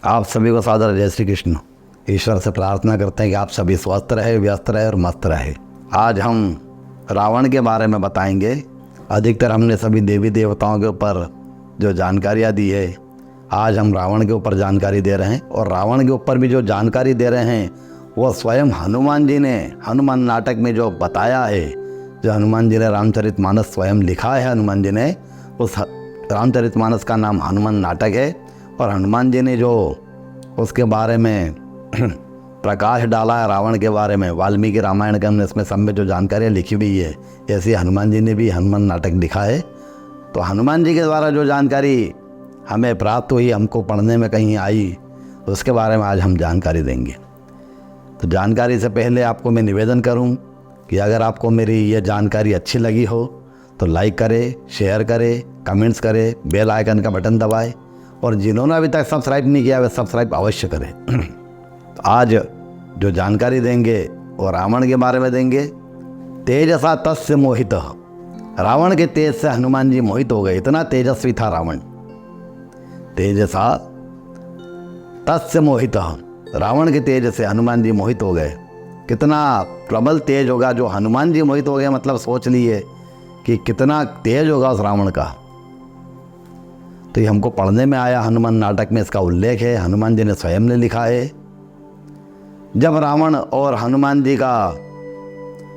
आप सभी को सादर जय श्री कृष्ण। ईश्वर से प्रार्थना करते हैं कि आप सभी स्वस्थ रहे, व्यस्त रहे और मस्त रहे। आज हम रावण के बारे में बताएंगे। अधिकतर हमने सभी देवी देवताओं के ऊपर जो जानकारियाँ दी है, आज हम रावण के ऊपर जानकारी दे रहे हैं। और रावण के ऊपर भी जो जानकारी दे रहे हैं वो स्वयं हनुमान जी ने हनुमान नाटक में जो बताया है, जो हनुमान जी ने रामचरितमानस स्वयं लिखा है, हनुमान जी ने उस रामचरितमानस का नाम हनुमान नाटक है। और हनुमान जी ने जो उसके बारे में प्रकाश डाला है रावण के बारे में, वाल्मीकि रामायण के हमने इसमें सब में जो जानकारियाँ लिखी हुई है, ऐसे हनुमान जी ने भी हनुमान नाटक लिखा है। तो हनुमान जी के द्वारा जो जानकारी हमें प्राप्त हुई, हमको पढ़ने में कहीं आई, तो उसके बारे में आज हम जानकारी देंगे। तो जानकारी से पहले आपको मैं निवेदन करूं कि अगर आपको मेरी ये जानकारी अच्छी लगी हो तो लाइक करें, शेयर करें, कमेंट्स करें, बेल आइकन का बटन दबाएं और जिन्होंने अभी तक सब्सक्राइब नहीं किया वे सब्सक्राइब अवश्य करें। तो आज जो जानकारी देंगे वो रावण के बारे में देंगे। तेजसा तस्य मोहित, रावण के तेज से हनुमान जी मोहित हो गए, इतना तेजस्वी था रावण। तेजसा तस्य मोहित, रावण के तेज से हनुमान जी मोहित हो गए। कितना प्रबल तेज होगा जो हनुमान जी मोहित हो गए, मतलब सोच लिए कि कितना तेज होगा उस रावण का। तो ये हमको पढ़ने में आया, हनुमान नाटक में इसका उल्लेख है, हनुमान जी ने स्वयं ने लिखा है। जब रावण और हनुमान जी का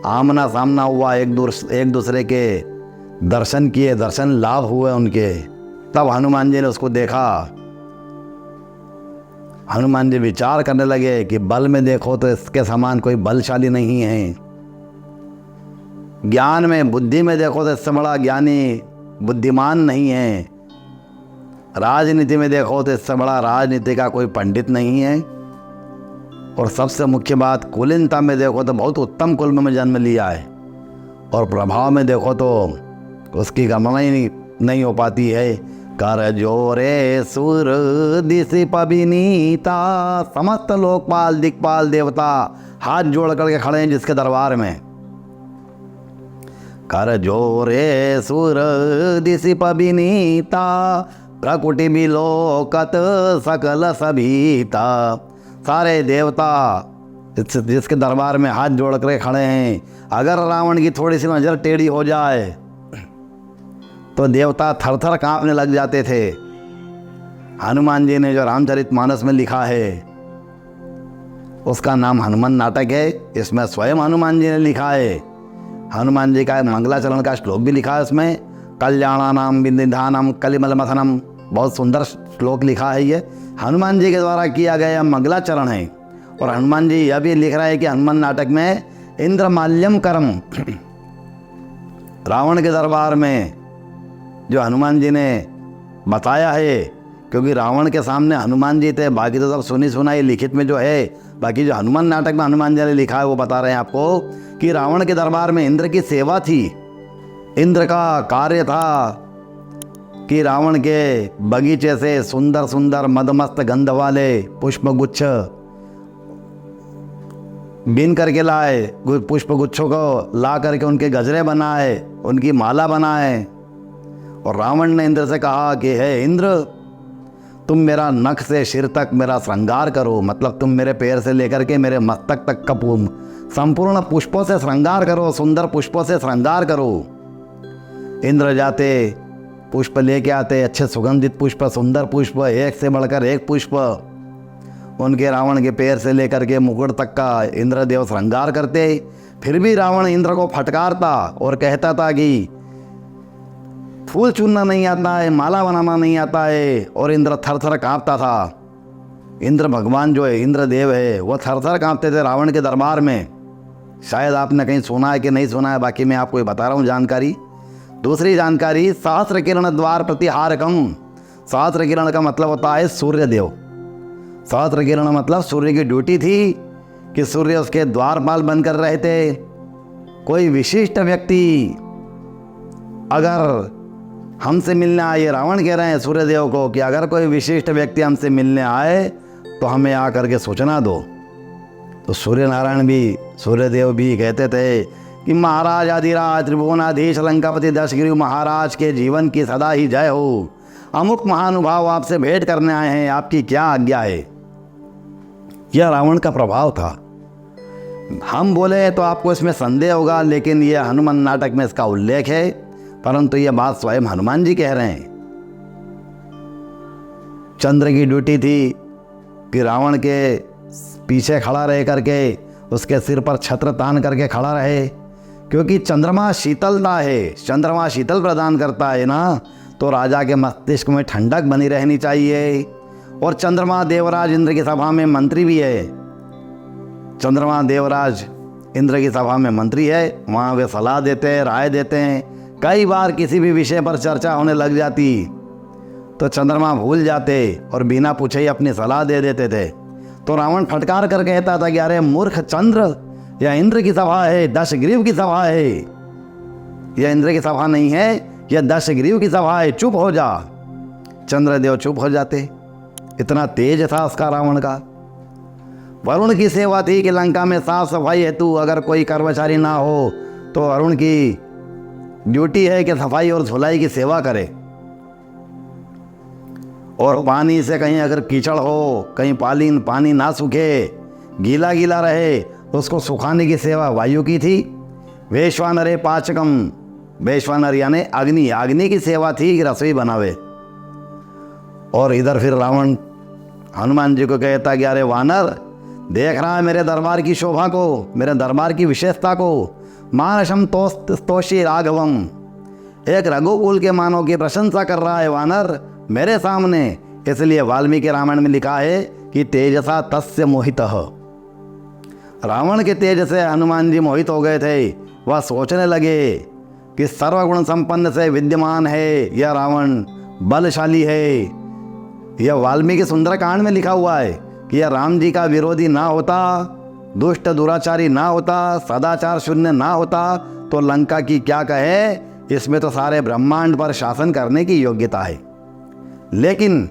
आमना सामना हुआ, एक दूसरे के दर्शन किए, दर्शन लाभ हुए उनके, तब हनुमान जी ने उसको देखा। हनुमान जी विचार करने लगे कि बल में देखो तो इसके समान कोई बलशाली नहीं है, ज्ञान में बुद्धि में देखो तो इससे बड़ा ज्ञानी बुद्धिमान नहीं है, राजनीति में देखो तो इससे बड़ा राजनीति का कोई पंडित नहीं है, और सबसे मुख्य बात कुलीनता में देखो तो बहुत उत्तम कुल में जन्म लिया है, और प्रभाव में देखो तो उसकी गणना ही नहीं हो पाती है। कर जोरे सुर दिशि पबिनीता, समस्त लोकपाल दिक्पाल देवता हाथ जोड़ करके खड़े हैं जिसके दरबार में। कर जोरे सुर दिशि पबिनीता, प्रकुटि बिलोकत सकल सभीता, सारे देवता जिसके दरबार में हाथ जोड़ कर खड़े हैं। अगर रावण की थोड़ी सी नज़र टेढ़ी हो जाए तो देवता थर थर काँपने लग जाते थे। हनुमान जी ने जो रामचरितमानस में लिखा है उसका नाम हनुमान नाटक है। इसमें स्वयं हनुमान जी ने लिखा है। हनुमान जी का मंगलाचरण का श्लोक भी लिखा है इसमें। कल्याणानाम विनिधानम कलिमल मथनम, बहुत सुंदर श्लोक लिखा है। ये हनुमान जी के द्वारा किया गया मंगलाचरण है। और हनुमान जी यह भी लिख रहा है कि हनुमान नाटक में इंद्रमाल्यम करम, रावण के दरबार में जो हनुमान जी ने बताया है, क्योंकि रावण के सामने हनुमान जी थे, बाकी तो सब सुनी सुनाई लिखित में जो है, बाकी जो हनुमान नाटक में हनुमान जी ने लिखा है वो बता रहे हैं आपको कि रावण के दरबार में इंद्र की सेवा थी। इंद्र का कार्य था कि रावण के बगीचे से सुंदर सुंदर मदमस्त गंध वाले पुष्प गुच्छ बीन करके लाए, पुष्प गुच्छों को ला करके उनके गजरे बनाए, उनकी माला बनाए। और रावण ने इंद्र से कहा कि हे इंद्र, तुम मेरा नख से सिर तक मेरा श्रृंगार करो, मतलब तुम मेरे पैर से लेकर के मेरे मस्तक तक का संपूर्ण पुष्पों से श्रृंगार करो, सुंदर पुष्पों से श्रृंगार करो। इंद्र जाते, पुष्प लेके आते, अच्छे सुगंधित पुष्प, सुंदर पुष्प, एक से बढ़कर एक पुष्प उनके रावण के पैर से लेकर के मुकुट तक का इंद्रदेव श्रृंगार करते। फिर भी रावण इंद्र को फटकारता और कहता था कि फूल चुनना नहीं आता है, माला बनाना नहीं आता है, और इंद्र थर थर काँपता था। इंद्र भगवान जो है, इंद्रदेव है, वो थर थर काँपते थे रावण के दरबार में। शायद आपने कहीं सुना है कि नहीं सुना है, बाकी मैं आपको बता रहा हूँ जानकारी। दूसरी जानकारी, सहस्त्र किरण द्वार प्रतिहारकम, सहस्त्र किरण का मतलब होता है सूर्यदेव। सहस्त्र किरण मतलब सूर्य की ड्यूटी थी कि सूर्य उसके द्वारपाल बनकर रहे थे। कोई विशिष्ट व्यक्ति अगर हमसे मिलने आए, रावण कह रहे हैं सूर्यदेव को कि अगर कोई विशिष्ट व्यक्ति हमसे मिलने आए तो हमें आकर के सूचना दो। तो सूर्य नारायण भी, सूर्यदेव भी कहते थे कि महाराज आदिराज त्रिभुवनाधीश लंकापति दशग्रीव महाराज के जीवन की सदा ही जय हो। अमुक महानुभाव आपसे भेंट करने आए हैं, आपकी क्या आज्ञा है। यह रावण का प्रभाव था। हम बोले तो आपको इसमें संदेह होगा, लेकिन यह हनुमान नाटक में इसका उल्लेख है, परंतु यह बात स्वयं हनुमान जी कह रहे हैं। चंद्र की ड्यूटी थी कि रावण के पीछे खड़ा रह करके उसके सिर पर छत्र तान करके खड़ा रहे, क्योंकि चंद्रमा शीतलता है, चंद्रमा शीतल प्रदान करता है ना, तो राजा के मस्तिष्क में ठंडक बनी रहनी चाहिए। और चंद्रमा देवराज इंद्र की सभा में मंत्री भी है। चंद्रमा देवराज इंद्र की सभा में मंत्री है, वहाँ वे सलाह देते हैं, राय देते हैं। कई बार किसी भी विषय पर चर्चा होने लग जाती तो चंद्रमा भूल जाते और बिना पूछे ही अपनी सलाह दे देते थे। तो रावण फटकार कर कहता था कि अरे मूर्ख चंद्र, यह इंद्र की सभा है, दशग्रीव की सभा है, यह इंद्र की सभा नहीं है, यह दशग्रीव की सभा है, चुप हो जा। चंद्रदेव चुप हो जाते। इतना तेज था उसका रावण का। वरुण की सेवा थी कि लंका में साफ सफाई हेतु अगर कोई कर्मचारी ना हो तो वरुण की ड्यूटी है कि सफाई और धुलाई की सेवा करे। और पानी से कहीं अगर कीचड़ हो, कहीं पानी ना सूखे, गीला गीला रहे, तो उसको सुखाने की सेवा वायु की थी। वैश्वानरे पाचकम, वैश्वानर यानी अग्नि की सेवा थी कि रसोई बनावे। और इधर फिर रावण हनुमान जी को कहता कि अरे वानर, देख रहा है मेरे दरबार की शोभा को, मेरे दरबार की विशेषता को। मानसम तोषी राघवम, एक रघुकुल के मानव की प्रशंसा कर रहा है वानर मेरे सामने। इसलिए वाल्मीकि रामायण में लिखा है कि तेजसा तस्य मोहितः। रावण के तेज से हनुमान जी मोहित हो गए थे। वह सोचने लगे कि सर्वगुण संपन्न से विद्यमान है यह रावण, बलशाली है। यह वाल्मीकि सुंदरकांड में लिखा हुआ है कि यह राम जी का विरोधी ना होता, दुष्ट दुराचारी ना होता, सदाचार शून्य ना होता, तो लंका की क्या कहे, इसमें तो सारे ब्रह्मांड पर शासन करने की योग्यता है। लेकिन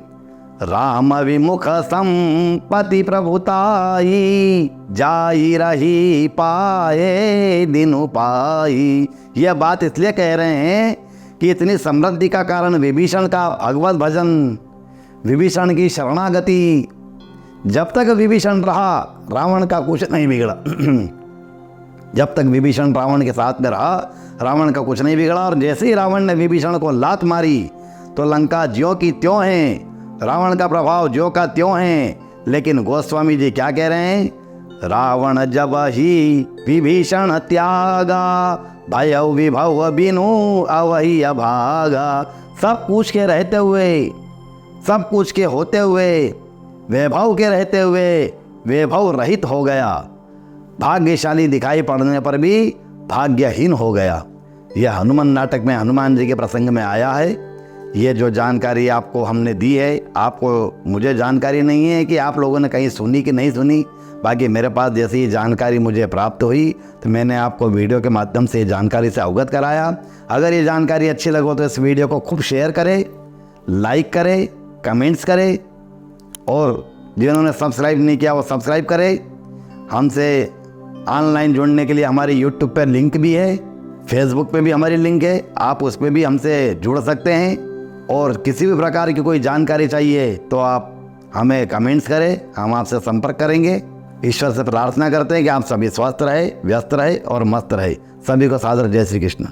राम विमुख संपत्ति प्रभुताई, जाई रही पाए दिन उपाई। यह बात इसलिए कह रहे हैं कि इतनी समृद्धि का कारण विभीषण का भगवत भजन, विभीषण की शरणागति। जब तक विभीषण रहा रावण का कुछ नहीं बिगड़ा। जब तक विभीषण रावण के साथ में रहा रावण का कुछ नहीं बिगड़ा। और जैसे ही रावण ने विभीषण को लात मारी तो लंका ज्यों की त्यों है, रावण का प्रभाव ज्यों का त्यों है। लेकिन गोस्वामी जी क्या कह रहे हैं, रावण जब ही विभीषण त्यागा, भय विभव बिनु अवहि अभागा। सब कुछ के रहते हुए, सब कुछ के होते हुए, वैभव के रहते हुए वैभव रहित हो गया। भाग्यशाली दिखाई पड़ने पर भी भाग्यहीन हो गया। यह हनुमान नाटक में हनुमान जी के प्रसंग में आया है। ये जो जानकारी आपको हमने दी है, आपको मुझे जानकारी नहीं है कि आप लोगों ने कहीं सुनी कि नहीं सुनी। बाकी मेरे पास जैसे ही जानकारी मुझे प्राप्त हुई तो मैंने आपको वीडियो के माध्यम से जानकारी से अवगत कराया। अगर ये जानकारी अच्छी लगे तो इस वीडियो को खूब शेयर करें, लाइक करें, कमेंट्स करें, और जिन्होंने सब्सक्राइब नहीं किया वो सब्सक्राइब करें। हमसे ऑनलाइन जुड़ने के लिए हमारी यूट्यूब पर लिंक भी है, फेसबुक पे भी हमारी लिंक है, आप उस पर भी हमसे जुड़ सकते हैं। और किसी भी प्रकार की कोई जानकारी चाहिए तो आप हमें कमेंट्स करें, हम आपसे संपर्क करेंगे। ईश्वर से प्रार्थना करते हैं कि आप सभी स्वस्थ रहे, व्यस्त रहे और मस्त रहे। सभी को सादर जय श्री कृष्ण।